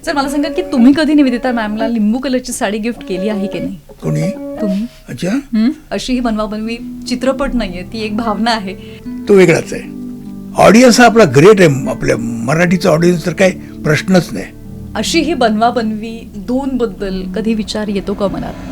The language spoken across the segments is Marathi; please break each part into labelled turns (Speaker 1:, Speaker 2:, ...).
Speaker 1: सर मला सांगा की तुम्ही कधी निवेदिता मॅमला लिंबू कलरची साडी गिफ्ट केली आहे की नाही?
Speaker 2: कोणी?
Speaker 1: तुम्ही?
Speaker 2: अच्छा,
Speaker 1: अशी ही बनवाबनवी चित्रपट नाहीये, ती एक भावना आहे.
Speaker 2: तो वेगळाच आहे. ऑडियन्स हा आपला ग्रेट आहे. आपल्या मराठीचा ऑडियन्स तर काही प्रश्नच नाही.
Speaker 1: अशी ही बनवाबनवी दोन बद्दल कधी विचार येतो का मनात?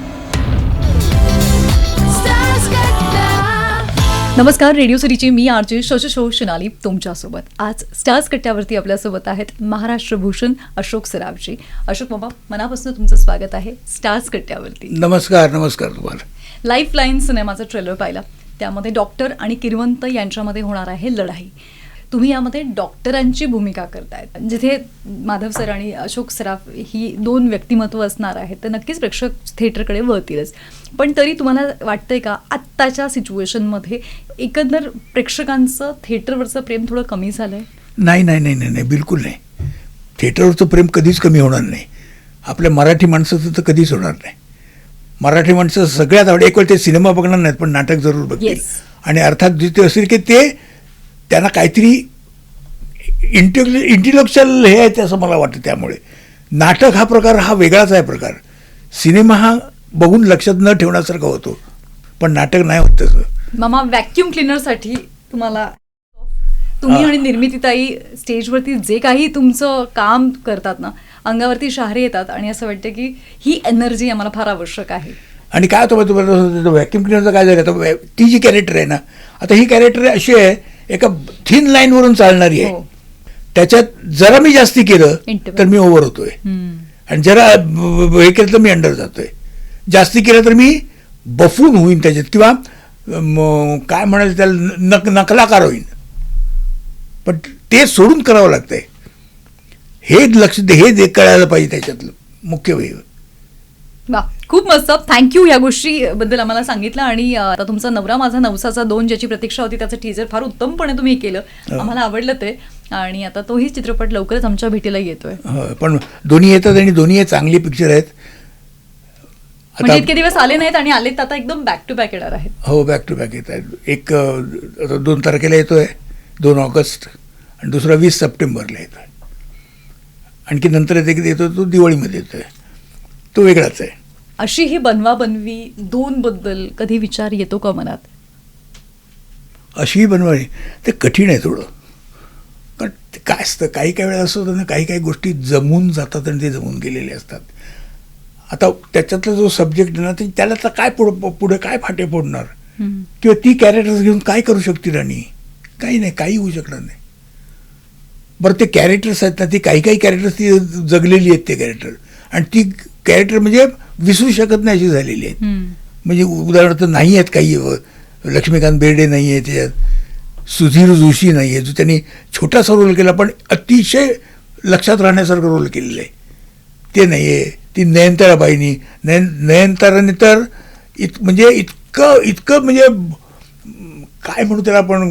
Speaker 1: नमस्कार, रेडिओ सिटीची मी आरजे शोनाली तुमच्यासोबत. आज स्टार्स कट्ट्यावरती आपल्यासोबत आहेत महाराष्ट्र भूषण अशोक सराफजी. अशोक बाबा, मनापासून तुमचं स्वागत आहे स्टार्स कट्ट्यावरती.
Speaker 2: नमस्कार. नमस्कार तुम्हाला.
Speaker 1: लाईफलाईन सिनेमाचा ट्रेलर पाहिला, त्यामध्ये डॉक्टर आणि किरवंत यांच्यामध्ये होणार आहे लढाई. तुम्ही यामध्ये डॉक्टरांची भूमिका करतायत, जिथे माधव सर आणि अशोक सराफ ही दोन व्यक्तिमत्व असणार आहेत, तर नक्कीच प्रेक्षक थिएटरकडे वळतीलच. पण तरी तुम्हाला वाटतंय का आत्ताच्या सिच्युएशनमध्ये एकंदर प्रेक्षकांचं थिएटरवरचं प्रेम थोडं कमी झालंय?
Speaker 2: नाही नाही नाही नाही नाही, बिलकुल नाही. थिएटरवरचं प्रेम कधीच कमी होणार नाही. आपल्या मराठी माणसाचं तर कधीच होणार नाही. मराठी माणसं सगळ्यात आवड, एक वेळ ते सिनेमा बघणार नाहीत पण नाटक जरूर बघतील. आणि अर्थात जिथे असेल की ते त्यांना काहीतरी इंटेलेक्च्युअल हे आहे असं मला वाटतं. त्यामुळे नाटक हा प्रकार हा वेगळाच आहे प्रकार. सिनेमा हा बघून लक्षात न ठेवण्यासारखा होतो, पण नाटक नाही होत तसं.
Speaker 1: मामा, व्हॅक्यूम क्लिनरसाठी तुम्ही आणि निर्मितीताई स्टेजवरती जे काही तुमचं काम करतात ना, अंगावरती शहारे येतात आणि असं वाटतं की ही एनर्जी आम्हाला फार आवश्यक आहे. आणि
Speaker 2: काय होतं तुम्हाला व्हॅक्यूम क्लिनरचं काय झालं, आता ती जी कॅरेक्टर आहे ना, आता ही कॅरेक्टर अशी आहे एका थिन लाईनवरून चालणारी आहे. त्याच्यात जरा मी जास्ती केलं तर मी ओव्हर होतोय, आणि जरा हे केलं तर मी अंडर जातोय. जास्ती केलं तर मी बफून होईन त्याच्यात, किंवा काय म्हणायचं त्याला नकलाकार होईन. पण ते सोडून करावं लागतंय. हे लक्ष हे कळायला पाहिजे त्याच्यातलं मुख्य वेळ.
Speaker 1: वा, खूप मस्त. थँक्यू या गोष्टीबद्दल आम्हाला सांगितलं. आणि आता तुमचा नवरा माझा नवसाचा 2 ज्याची प्रतीक्षा होती त्याचं टीजर फार उत्तमपणे तुम्ही केलं, आम्हाला आवडलं ते. आणि आता तोही चित्रपट लवकरच आमच्या भेटीला येतोय.
Speaker 2: पण दोन्ही येतात आणि दोन्ही चांगली पिक्चर आहेत.
Speaker 1: म्हणजे इतके दिवस आले नाहीत आणि आलेत आता एकदम बॅक टू बॅक येणार आहेत.
Speaker 2: हो, बॅक टू बॅक येत आहेत. एक 2 तारखेला येतोय, 2 ऑगस्ट, आणि दुसरा 20 सप्टेंबरला येतोय. आणखी नंतर येतो तो दिवाळीमध्ये येतोय. तो वेगळाच आहे.
Speaker 1: अशी ही बनवाबनवी दोन बद्दल कधी विचार येतो का मनात?
Speaker 2: अशी ही बनवावी ते कठीण आहे थोडं. कारण ते काय असतं, काही वेळा असं होतं ना, काही गोष्टी जमून जातात आणि ते जमून गेलेले असतात. आता त्याच्यातला जो सब्जेक्ट आहे ना, त्याला तर काय पुढे काय फाटे फोडणार, किंवा ती कॅरेक्टर्स घेऊन काय करू शकतील, आणि काही नाही, काही होऊ शकणार नाही. बरं, ते कॅरेक्टर्स आहेत ना, ती काही कॅरेक्टर्स ती जगलेली आहेत ते कॅरेक्टर, आणि ती कॅरेक्टर म्हणजे विसरू शकत नाही अशी झालेली आहेत. म्हणजे उदाहरणार्थ नाही आहेत काही, लक्ष्मीकांत बेर्डे नाही आहे त्याच्यात, सुधीर जोशी नाही आहे, जो त्यांनी छोटासा रोल केला पण अतिशय लक्षात राहण्यासारखं रोल केलेलं आहे, ते नाही आहे. ती नयनताराबाईनी नयनताराने तर म्हणजे इतकं म्हणजे काय म्हणू त्याला आपण,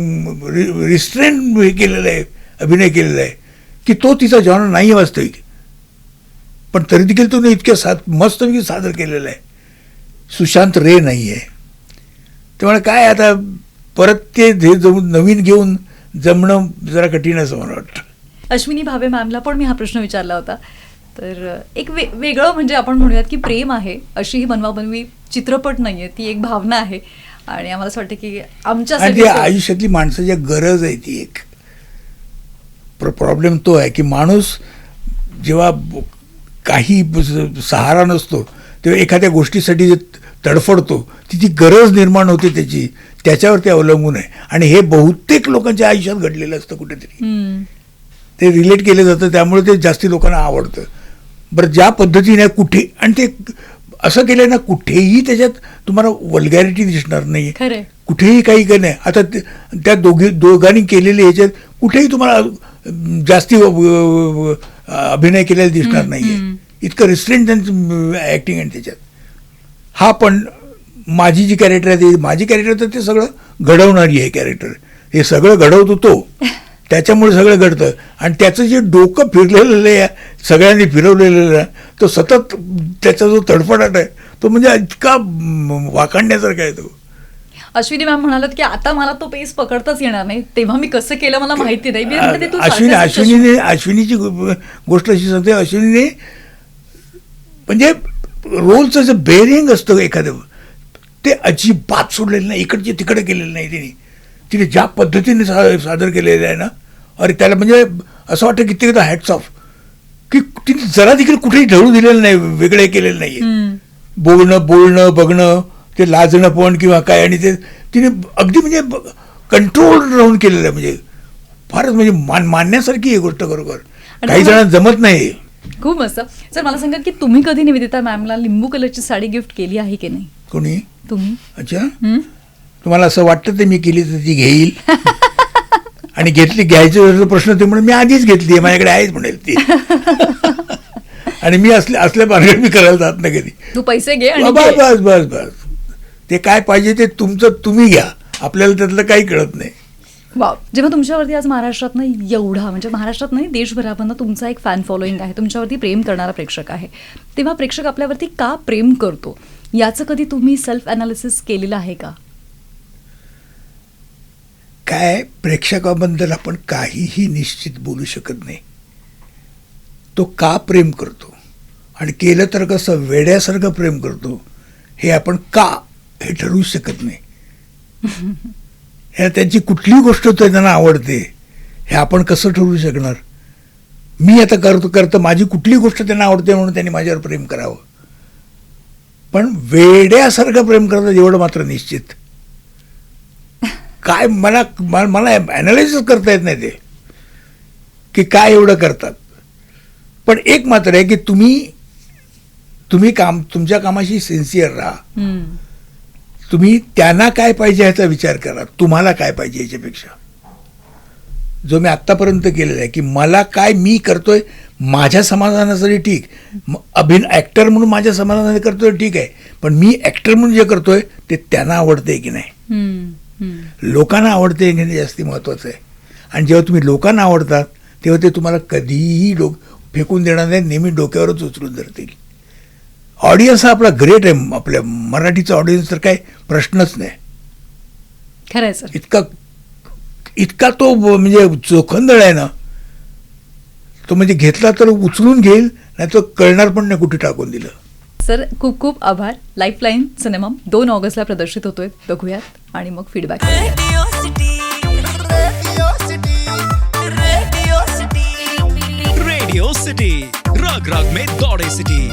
Speaker 2: रिस्ट्रेंट हे केलेलं आहे, अभिनय केलेला आहे की तो तिचा जॉनर नाही आहे वास्तविक, पण तरी देखील तो इतक्या मस्तपैकी सादर केलेला आहे. सुशांत रे नाही आहे. त्यामुळे काय आता परत ते नवीन घेऊन जमणं जरा कठीण असं मला वाटतं.
Speaker 1: अश्विनी भावे मॅमला पण मी हा प्रश्न विचारला होता. तर एक वेगळं म्हणजे आपण म्हणूयात की प्रेम आहे. अशी ही बनवाबनवी चित्रपट नाहीये, ती एक भावना आहे. आणि आम्हाला असं वाटतं की आमच्या
Speaker 2: आयुष्यातली माणसाची गरज आहे ती एक. प्रॉब्लेम तो आहे की माणूस जेव्हा काही सहारा नसतो तेव्हा एखाद्या गोष्टीसाठी जे तडफडतो, ती गरज निर्माण होते त्याची, त्याच्यावरती अवलंबून आहे. आणि हे बहुतेक लोकांच्या आयुष्यात घडलेलं असतं कुठेतरी, ते रिलेट केलं जातं, त्यामुळे ते जास्ती लोकांना आवडतं. बरं, ज्या पद्धतीने कुठे, आणि ते असं केलं ना, कुठेही त्याच्यात तुम्हाला वल्गॅरिटी दिसणार नाही, कुठेही काही नाही. आता त्या दोघांनी केलेले ह्याच्यात कुठेही तुम्हाला जास्ती अभिनय केलेला दिसणार नाहीये. इतकं रिस्ट्रेंट त्यांचं ॲक्टिंग आहे त्याच्यात. हा पण माझी जी कॅरेक्टर आहे ती माझी कॅरेक्टर तर ते सगळं घडवणारी आहे कॅरेक्टर. हे सगळं घडवतो तो, त्याच्यामुळे सगळं घडतं. आणि त्याचं जे डोकं फिरलेलं आहे, सगळ्यांनी फिरवलेलं आहे, तो सतत त्याचा जो तडफडाट आहे तो म्हणजे इतका वाखाणण्यासारखा आहे तो.
Speaker 1: अश्विनी मॅम म्हणालात की आता मला तो पेस पकडताच येणार नाही, तेव्हा मी कसं केलं मला माहिती नाही. मी म्हणते, तू सारखं
Speaker 2: अश्विनीची गोष्ट अशी सांगते, अश्विनीने म्हणजे रोलचं जे बेरिंग असतं एखादं ते अजिबात सोडलेलं नाही, इकडचे तिकडे केलेलं नाही तिने ज्या पद्धतीने सादर केलेलं आहे ना, अरे त्याला म्हणजे असं वाटतं की ते हॅट्स ऑफ, की तिने जरा देखील कुठेही ढळू दिलेलं नाही, वेगळे केलेलं नाही. बोलणं बघणं, ते लाजणं पण किंवा काय, आणि ते तिने अगदी म्हणजे कंट्रोल राहून केलेलं आहे. म्हणजे फारच म्हणजे मानण्यासारखी ही गोष्ट खरोखर काही जणांना जमत नाही.
Speaker 1: खूप मस्त. सर मला सांगा की तुम्ही कधी निवेदिता मॅमला लिंबू कलरची साडी गिफ्ट केली आहे की नाही?
Speaker 2: कोणी?
Speaker 1: तुम्ही.
Speaker 2: अच्छा, तुम्हाला असं वाटतं ते मी केली तर ती घेईल आणि घ्यायचं प्रश्न ते म्हणून मी आधीच घेतली, माझ्याकडे आहेच म्हणेल ती. आणि मी असल्या भानगड मी करायला जात नाही कधी.
Speaker 1: तू पैसे घे आणि
Speaker 2: बस बस बस, ते काय पाहिजे ते तुमचं तुम्ही घ्या, आपल्याला त्यातलं काही कळत नाही.
Speaker 1: वाव. जेव्हा तुमच्यावरती आज महाराष्ट्रातनं एवढा, म्हणजे महाराष्ट्रात नाही देशभरामधनं तुमचा एक फॅन फॉलोईंग आहे, तुमच्यावरती प्रेम करणारा प्रेक्षक आहे, तेव्हा प्रेक्षक आपल्यावरती का प्रेम करतो याचं कधी तुम्ही सेल्फ अनालिसिस केलेलं आहे का?
Speaker 2: काय, प्रेक्षकाबद्दल आपण काहीही निश्चित बोलू शकत नाही. तो का प्रेम करतो आणि केलं तर कसं वेड्यासारखं प्रेम करतो हे आपण का हे ठरवू शकत नाही. ह्या त्यांची कुठली गोष्ट त्यांना आवडते हे आपण कसं ठरवू शकणार? मी आता करतो माझी कुठली गोष्ट त्यांना आवडते म्हणून त्यांनी माझ्यावर प्रेम करावं, पण वेड्यासारखं प्रेम करतात एवढं मात्र निश्चित. काय मला ॲनालायसिस करता येत नाही ते की काय एवढं करतात. पण एक मात्र आहे की तुम्ही तुमच्या कामाशी सिन्सिअर राहा. तुम्ही त्यांना काय पाहिजे ह्याचा विचार करा, तुम्हाला काय पाहिजे याच्यापेक्षा. जो मी आत्तापर्यंत केलेला आहे की मला काय मी करतोय माझ्या समाधानासाठी ठीक, ॲक्टर म्हणून माझ्या समाधानाने करतोय ठीक आहे, पण मी ॲक्टर म्हणून जे करतोय ते त्यांना आवडतंय की नाही, लोकांना आवडते की नाही जास्ती महत्त्वाचं आहे. आणि जेव्हा तुम्ही लोकांना आवडतात तेव्हा ते तुम्हाला कधीही फेकून देणार नाही, नेहमी डोक्यावरच उचलून धरतील. ऑडियन्स हा आपला ग्रेट आहे, आपल्या मराठीचा ऑडियन्स तर काय प्रश्नच नाही.
Speaker 1: खरं आहे सर.
Speaker 2: इतका तो म्हणजे चोखंदळ आहे ना, तो म्हणजे घेतला तर उचलून घेईल, नाही तर कळणार पण नाही कुठे टाकून दिलं.
Speaker 1: सर खूप खूप आभार. लाईफलाईन सिनेमा 2 ऑगस्टला प्रदर्शित होतोय, बघूयात आणि मग फीडबॅक.
Speaker 3: रेडियो सिटी रग रग में दौड़े सिटी.